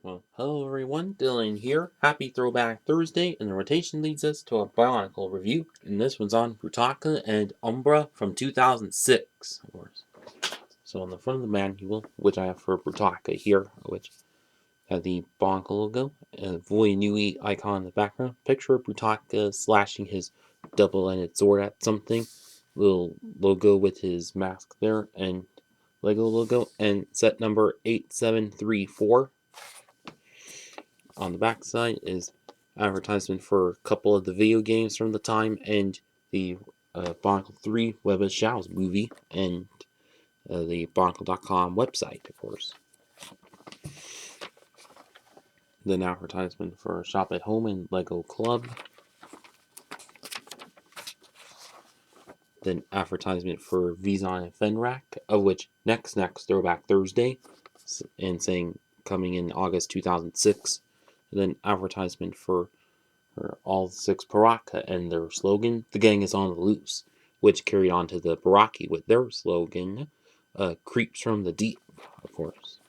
Well, hello everyone, Dylan here. Happy Throwback Thursday, and the rotation leads us to a Bionicle review. And this one's on Brutaka and Umbra from 2006, of course. So on the front of the manual, which I have for Brutaka here, which has the Bionicle logo, a Voy Nui icon in the background, picture of Brutaka slashing his double-ended sword at something, little logo with his mask there, and Lego logo, and set number 8734. On the back side is advertisement for a couple of the video games from the time and the Bionicle 3 Web of Shadows movie and the Bionicle.com website, of course. Then advertisement for Shop at Home and Lego Club. Then advertisement for Vizon and Fenrac, of which next Throwback Thursday, and saying coming in August 2006. And then advertisement for all six Baraka and their slogan, "The gang is on the loose," which carried on to the Baraki with their slogan, "Creeps from the deep," of course.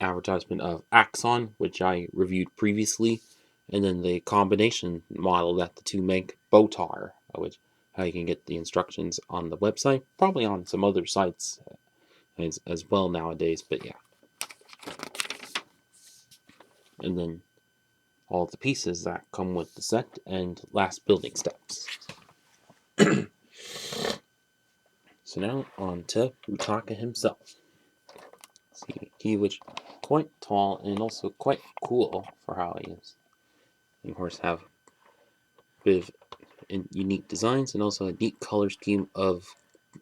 Advertisement of Axon, which I reviewed previously, and then the combination model that the two make, Botar, which how you can get the instructions on the website, probably on some other sites as well nowadays, but yeah. And then all the pieces that come with the set and last building steps. So now on to Brutaka himself. See, he was quite tall and also quite cool for how he is. He, of course, have a bit of unique designs and also a neat color scheme of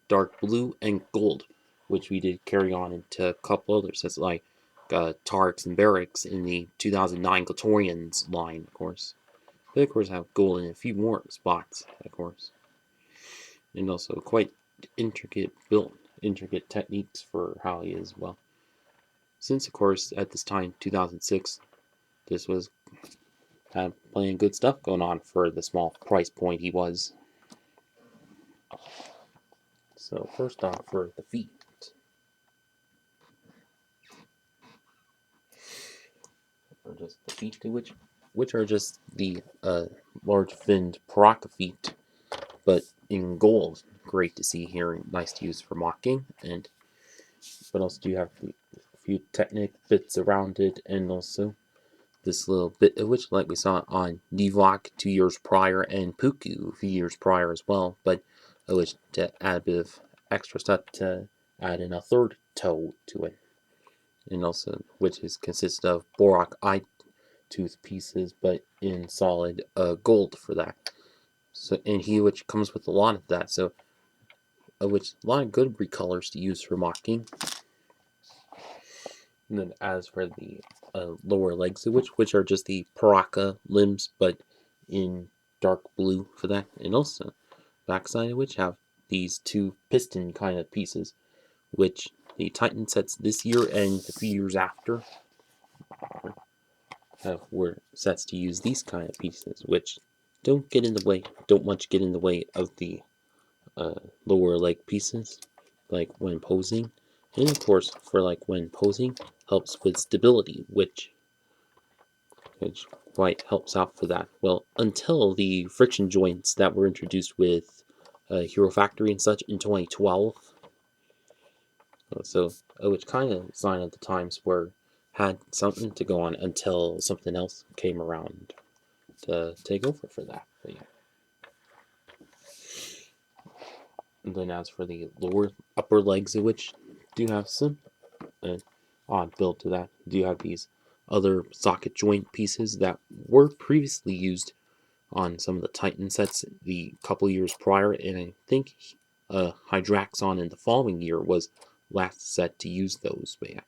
dark blue and gold, which we did carry on into a couple other sets like Tarks and Barracks in the 2009 Glatorians line, of course. They, of course, have gold in a few more spots, of course. And also quite intricate techniques for how he is, well. Since, of course, at this time, 2006, this was kind of playing good stuff going on for the small price point he was. So first off, for the feet. Or just the feet, which are just the large finned Paraka feet, but in gold. Great to see here, nice to use for mocking, and but also do you have the few technic bits around it, and also this little bit of which, like we saw on Nivok 2 years prior and Puku a few years prior as well, but I wish to add a bit of extra stuff to add in a third toe to it, and also which is consists of Borak eye tooth pieces, but in solid gold for that. So and he which comes with a lot of that, so which a lot of good recolors to use for mocking. And then as for the lower legs, which are just the Paraka limbs, but in dark blue for that, and also backside of which have these two piston kind of pieces, which the Titan sets this year and a few years after were sets to use these kind of pieces, which don't much get in the way of the lower leg pieces, like when posing. And of course, for like when posing, helps with stability, which quite helps out for that. Well, until the friction joints that were introduced with Hero Factory and such in 2012. So, which kind of sign at the times where had something to go on until something else came around to take over for that. But yeah. And then as for the upper legs, of which do have some odd build to that, do have these other socket joint pieces that were previously used on some of the Titan sets the couple years prior, and I think Hydraxon in the following year was last set to use those. But yeah,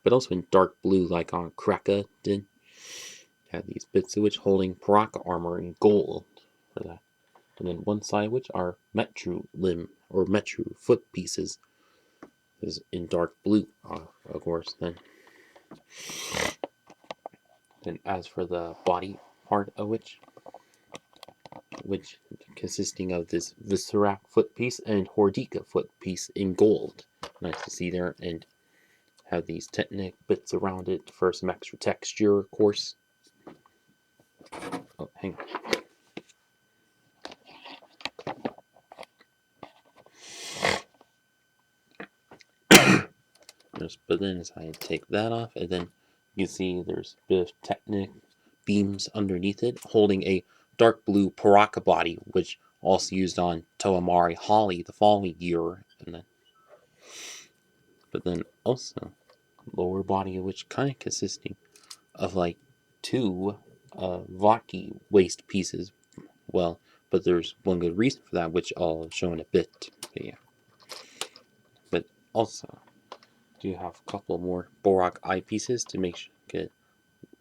but also in dark blue, like on Kreka did. Have these bits of which holding Paraka armor in gold for that. And then one side of which are Metru limb or Metru foot pieces is in dark blue, of course. Then as for the body part of which consisting of this Viserak foot piece and Hordika foot piece in gold. Nice to see there, and have these Technic bits around it for some extra texture, of course. Oh, hang on. But then as I take that off, and then you see there's a bit of Technic beams underneath it, holding a dark blue Brutaka body, which also used on Toamari Holly the following year, and then, but then also lower body, which kind of consisting of like two Vaki waist pieces. Well, but there's one good reason for that, which I'll show in a bit. But yeah, but also do have a couple more Borak eyepieces to make it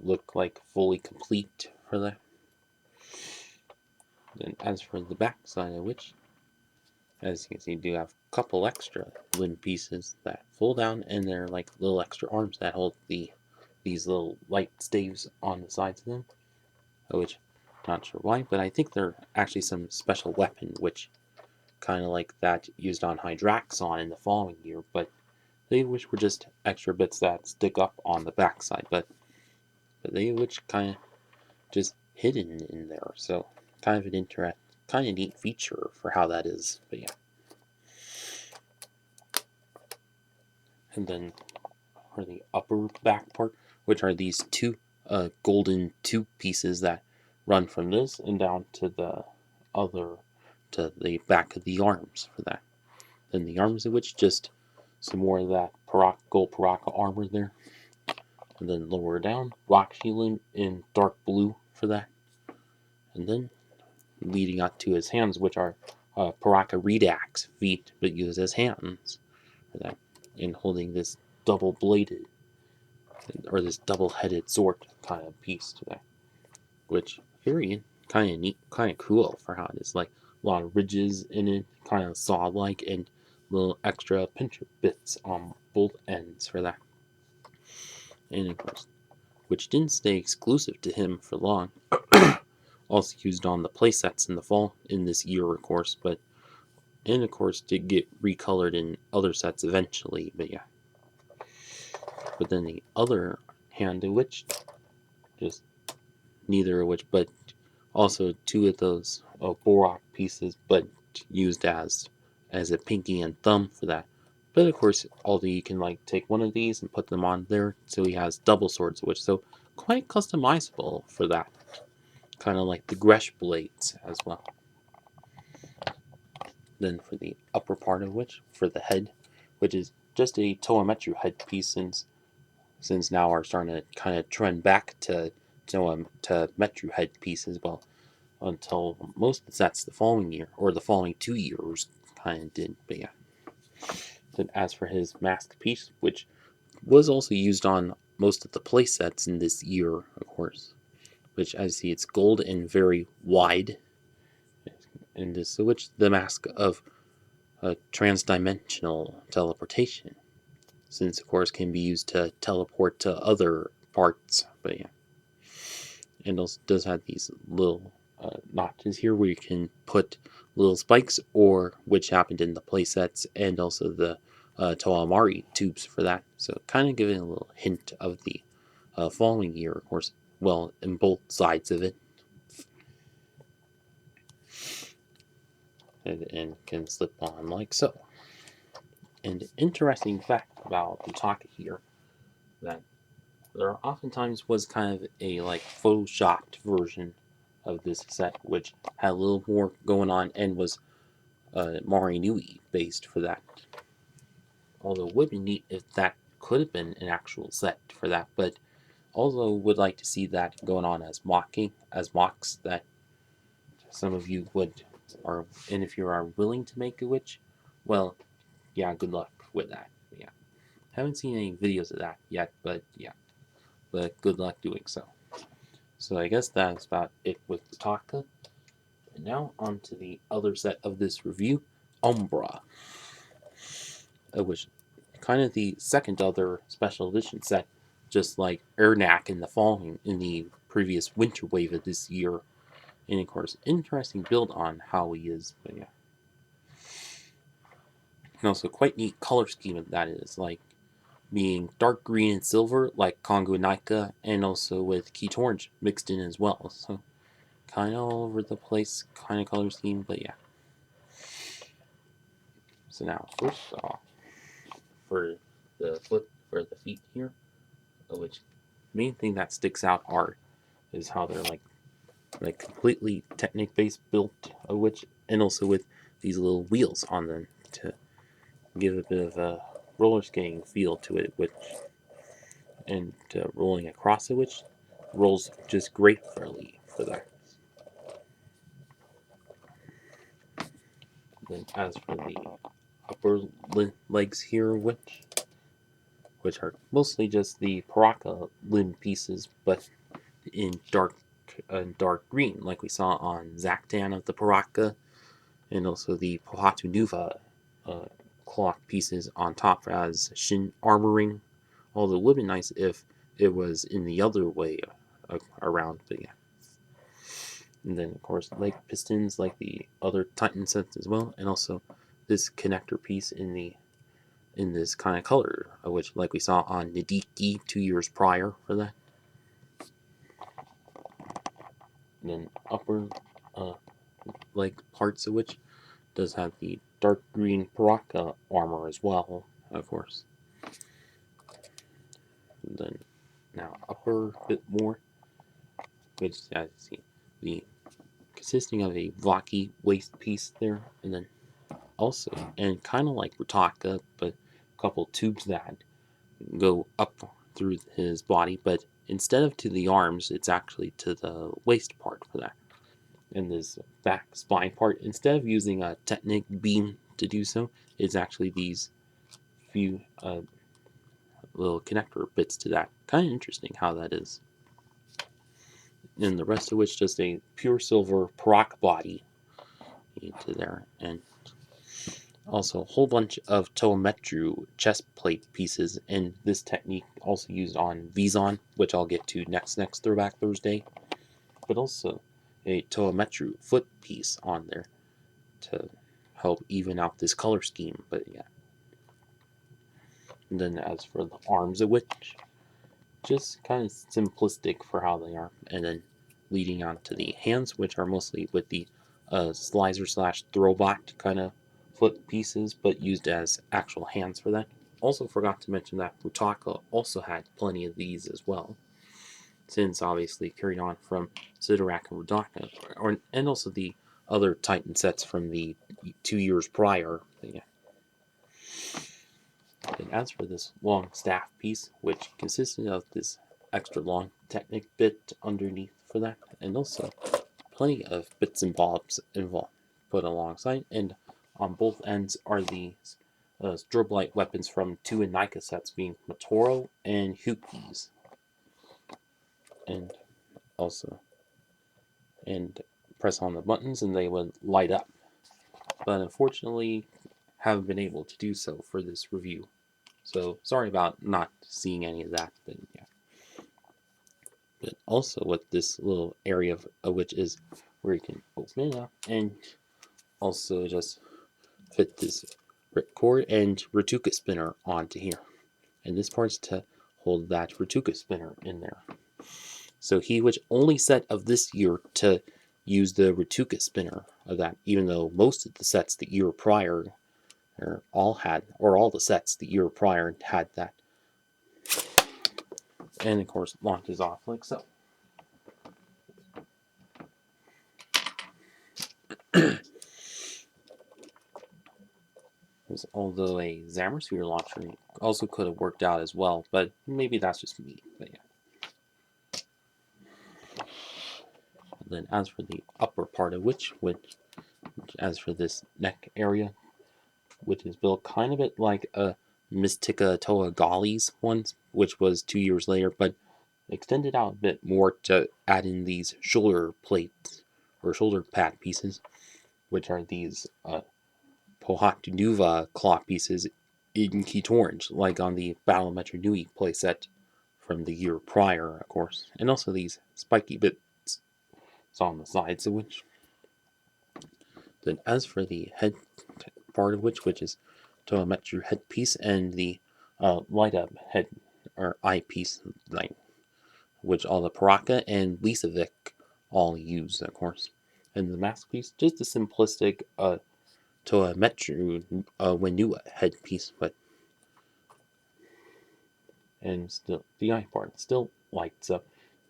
look like fully complete for that. Then as for the back side of which, as you can see, do have a couple extra limb pieces that fold down, and they're like little extra arms that hold these little light staves on the sides of them, which I'm not sure why, but I think they're actually some special weapon, which kind of like that used on Hydraxon in the following year, but they which were just extra bits that stick up on the backside, but they which kind of just hidden in there, so kind of an kind of neat feature for how that is, but yeah. And then for the upper back part, which are these two golden tube pieces that run from this and down to the other, to the back of the arms for that. Then the arms of which just some more of that gold Paraka armor there. And then lower down, rock shielding in dark blue for that. And then leading up to his hands, which are Paraka Redax feet, but used as hands for that. And holding this double bladed, or this double headed sword kind of piece to that. Which, very kind of neat, kind of cool for how it is. Like a lot of ridges in it, kind of saw like, and little extra pincher bits on both ends for that. And of course, which didn't stay exclusive to him for long. Also used on the playsets in the fall in this year, of course, but and of course did get recolored in other sets eventually. But yeah. But then the other hand, in which just neither of which, but also two of those Borak pieces, but used as a pinky and thumb for that. But of course, although you can like take one of these and put them on there, so he has double swords, which so quite customizable for that. Kind of like the Gresh blades as well. Then for the upper part of which, for the head, which is just a Toametru headpiece, since now we're starting to kind of trend back to Metru headpiece as well, until most of the sets the following year, or the following 2 years, kind of did. But yeah. Then as for his mask piece, which was also used on most of the play sets in this year, of course, which as you see, it's gold and very wide, and this which the mask of transdimensional teleportation, since of course can be used to teleport to other parts. But yeah, and also does have these little notches here where you can put little spikes, or which happened in the playsets, and also the Toamari tubes for that. So kind of giving a little hint of the following year, of course. Well, in both sides of it, and can slip on like so. And interesting fact about Brutaka here, that there oftentimes was kind of a like photoshopped version of this set, which had a little more going on and was Mari Nui based for that. Although it would be neat if that could have been an actual set for that, but also would like to see that going on as mocks that some of you would are, and if you are willing to make a witch, well, yeah, good luck with that. Yeah, haven't seen any videos of that yet, but yeah, but good luck doing so. So I guess that's about it with Brutaka. And now on to the other set of this review, Umbra, which kind of the second other special edition set, just like Ernak in the previous winter wave of this year. And of course, interesting build on how he is, but yeah. And also quite neat color scheme that is, like being dark green and silver like Congo Nika, and also with Keat Orange mixed in as well. So kind of all over the place kind of color scheme, but yeah. So now first off, for the feet here, which main thing that sticks out is how they're like completely Technic based built, which and also with these little wheels on them to give a bit of a roller skating feel to it, which and rolling across it, which rolls just gratefully for that. Then as for the upper legs here, which are mostly just the Paraka limb pieces, but in dark green, like we saw on Zaktan of the Paraka, and also the Pohatu Nuva uh, cloth pieces on top as shin armoring. Although it would be nice if it was in the other way around, but yeah. And then, of course, leg pistons like the other Titan sets as well, and also this connector piece in this kind of color, which, like we saw on Nadiki 2 years prior for that. And then upper uh, leg parts of which does have the dark green Paraka armor as well, of course. And then now upper bit more, which as you see, the consisting of a blocky waist piece there, and then also, and kind of like Brutaka, but a couple tubes that go up through his body, but instead of to the arms, it's actually to the waist part for that. And this back spine part, instead of using a Technic beam to do so, it's actually these few little connector bits to that. Kind of interesting how that is. And the rest of which just a pure silver Parak body into there, and also a whole bunch of Tometru chest plate pieces, and this technique also used on Vizon, which I'll get to next Throwback Thursday, but also a Tometru foot piece on there to help even out this color scheme, but yeah. And then as for the arms of which, just kind of simplistic for how they are, and then leading on to the hands, which are mostly with the slicer slash throwback kind of foot pieces, but used as actual hands for that. Also forgot to mention that Brutaka also had plenty of these as well, since obviously carried on from Sidorak and Brutaka, and also the other Titan sets from the 2 years prior. But yeah. And as for this long staff piece, which consisted of this extra long Technic bit underneath for that, and also plenty of bits and bobs involved put alongside, and on both ends are these strobe light weapons from 2 and Nika sets, being Matoro and Hukis, and also and press on the buttons and they would light up. But unfortunately, haven't been able to do so for this review. So sorry about not seeing any of that, but yeah. But also with this little area of which is where you can open it up and also just fit this ripcord and Brutaka spinner onto here. And this part's to hold that Brutaka spinner in there. So he which only set of this year to use the Brutaka spinner of that, even though most of the sets the year prior all the sets the year prior had that. And of course launches off like so. Although a Zamasphere launcher also could have worked out as well, but maybe that's just me. But yeah. And then as for the upper part of which as for this neck area, which is built kind of it like a Mystica Toa Gali's ones, which was 2 years later, but extended out a bit more to add in these shoulder plates or shoulder pad pieces, which are these Pohatu Nuva claw pieces in Keat Orange, like on the Battlemetro Nui playset from the year prior, of course, and also these spiky bits on the sides of which. Then as for the head part of which is Toametru headpiece and the light up head or eyepiece, like which all the Brutaka and Lisavic all use, of course. And the masterpiece, just a simplistic to a Metro Wenua headpiece, but and still the eye part still lights up.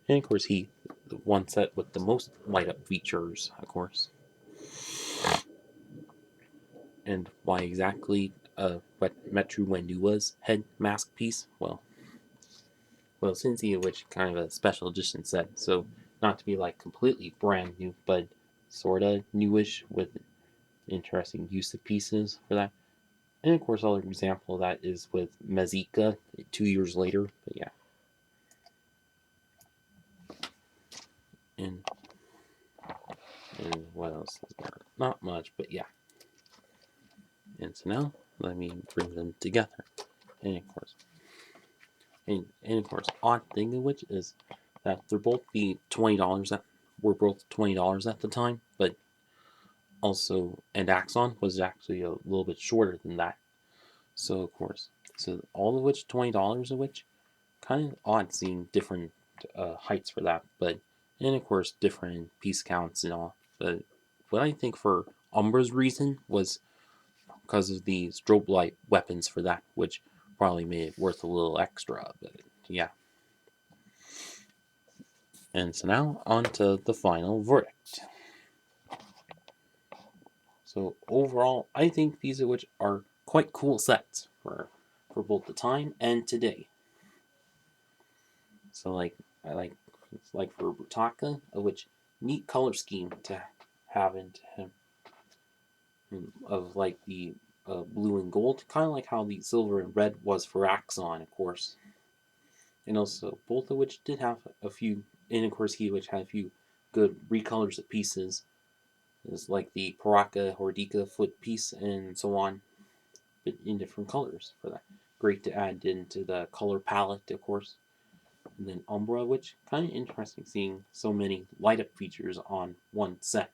And of course, he the one set with the most light up features, of course. And why exactly what Metro Wenua's head mask piece? Well, since he which kind of a special edition set, so not to be like completely brand new, but sorta newish with interesting use of pieces for that. And of course, another example of that is with Mazika 2 years later. But yeah, and and what else is there? Not much, but yeah. And so now let me bring them together. And of course, odd thing of which is that they're both the $20 that were both $20 at the time, but also and Axon was actually a little bit shorter than that. So of course, so all of which $20 of which kind of odd seeing different heights for that, but and of course different piece counts and all. But what I think for Umbra's reason was because of the strobe light weapons for that, which probably made it worth a little extra. But yeah, and so now on to the final verdict. So overall, I think these are which are quite cool sets for both the time and today. So I like for Brutaka, which neat color scheme to have into him of like the blue and gold, kind of like how the silver and red was for Axon, of course. And also both of which did have a few, and of course he which had a few good recolors of pieces, is like the Paraka Hordika foot piece and so on, but in different colors for that. Great to add into the color palette, of course. And then Umbra, which kind of interesting seeing so many light up features on one set,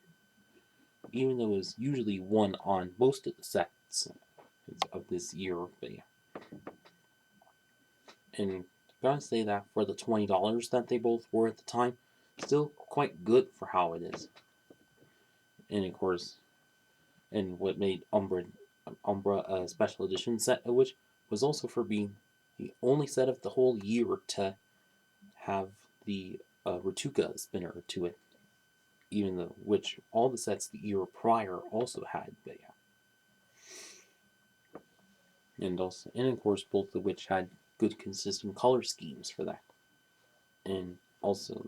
even though it was usually one on most of the sets of this year. But yeah, and gotta say that for the $20 that they both were at the time, still quite good for how it is. And of course, and what made Umbra a special edition set, which was also for being the only set of the whole year to have the Ratuka spinner to it, even though which all the sets the year prior also had. But yeah, and of course both of which had good consistent color schemes for that, and also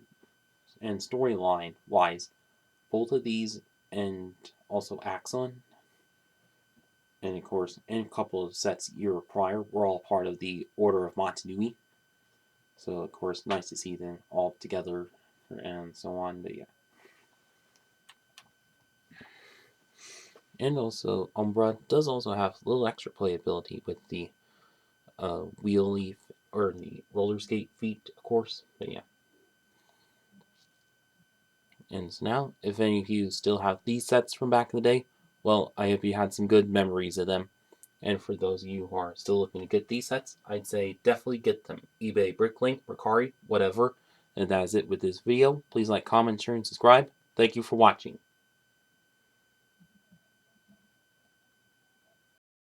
and storyline wise, both of these and also Axon, and of course and a couple of sets year prior were all part of the Order of Montanui. So of course nice to see them all together and so on. But yeah. And also Umbra does also have a little extra playability with the wheel leaf or the roller skate feet, of course. But yeah. And so now, if any of you still have these sets from back in the day, well, I hope you had some good memories of them. And for those of you who are still looking to get these sets, I'd say definitely get them. eBay, Bricklink, Mercari, whatever. And that is it with this video. Please like, comment, share, and subscribe. Thank you for watching.